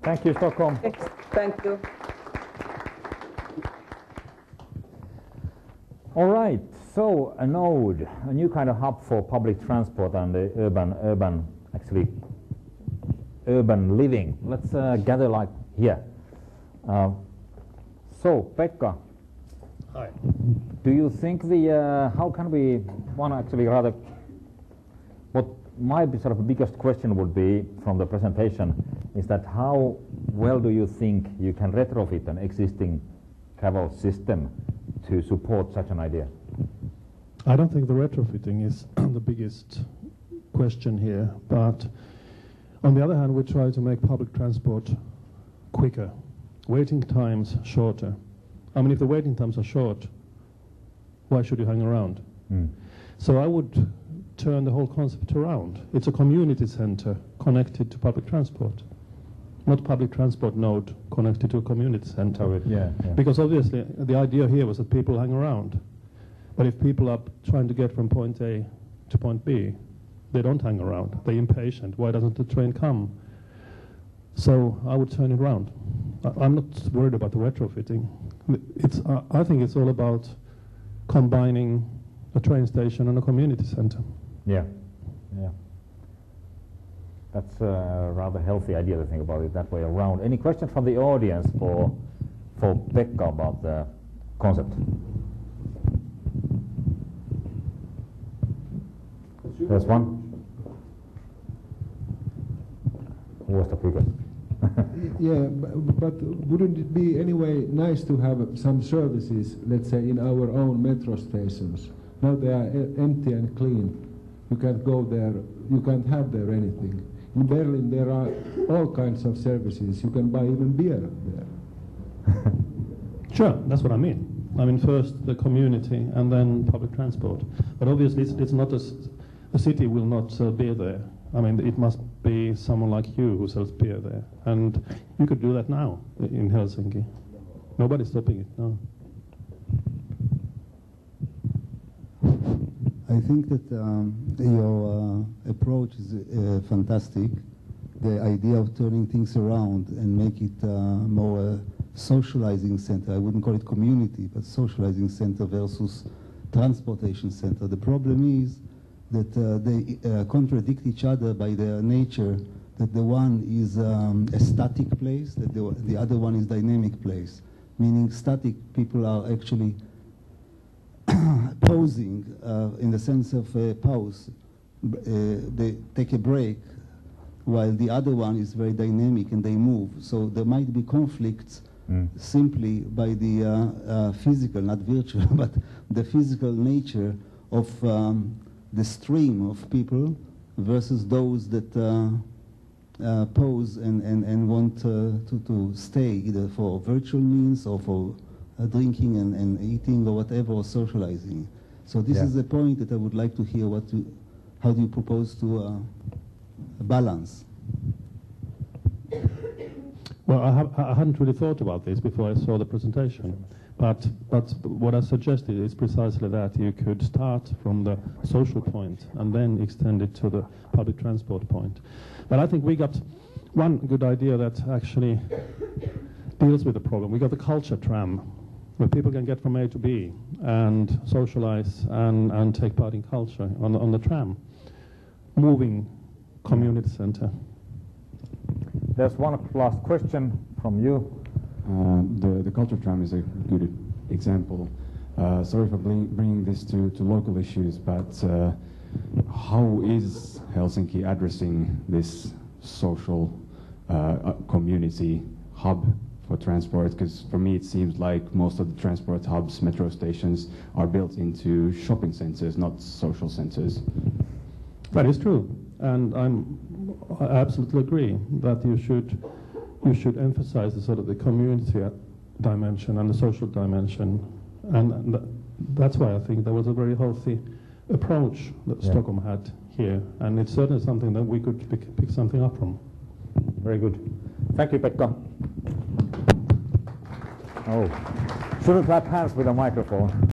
Thank you, Stockholm. Thank you. All right, so a node, a new kind of hub for public transport and urban living. Let's gather like here. So, Pekka. Hi. Do you think how can we, what my sort of biggest question would be from the presentation is that how well do you think you can retrofit an existing travel system to support such an idea? I don't think the retrofitting is the biggest question here, but on the other hand, we try to make public transport quicker, waiting times shorter. I mean, if the waiting times are short, why should you hang around? So I would turn the whole concept around. It's a community center connected to public transport, not public transport node connected to a community center. Yeah. Because obviously the idea here was that people hang around. But if people are trying to get from point A to point B, they don't hang around. They're impatient. Why doesn't the train come? So I would turn it around. I'm not worried about the retrofitting. I think it's all about combining a train station and a community center. Yeah. That's a rather healthy idea to think about it that way around. Any questions from the audience for Pekka about the concept? There's one. Who was the biggest? Yeah, but wouldn't it be anyway nice to have some services, let's say, in our own metro stations? Now they are empty and clean. You can't go there, you can't have there anything. In Berlin there are all kinds of services. You can buy even beer there. Sure, that's what I mean. I mean, first the community and then public transport. But obviously it's not a city will not sell beer there. I mean, it must be someone like you who sells beer there. And you could do that now in Helsinki. Nobody's stopping it, no. I think that your approach is fantastic. The idea of turning things around and make it more socializing center. I wouldn't call it community, but socializing center versus transportation center. The problem is that they contradict each other by their nature, that the one is a static place, that the other one is dynamic place. Meaning static people are actually pausing in the sense of a pause. They take a break, while the other one is very dynamic and they move. So there might be conflicts simply by the physical, not virtual, but the physical nature of the stream of people versus those that pause and want to stay either for virtual means or for drinking and eating or whatever, or socializing. So this is the point that I would like to hear. How do you propose to balance? Well, I hadn't really thought about this before I saw the presentation. But what I suggested is precisely that you could start from the social point and then extend it to the public transport point. But I think we got one good idea that actually deals with the problem. We got the culture tram, where people can get from A to B and socialize and take part in culture on the tram. Moving community center. There's one last question from you. The culture tram is a good example. Sorry for bringing this to local issues, but how is Helsinki addressing this social community hub for transport? Because for me it seems like most of the transport hubs, metro stations, are built into shopping centers, not social centers. That is true, and I absolutely agree that you should emphasize the sort of the community dimension and the social dimension, and that's why I think there was a very healthy approach that Stockholm had here, and it's certainly something that we could pick something up from. Very good. Thank you, Pekka. Oh, shouldn't clap hands with a microphone.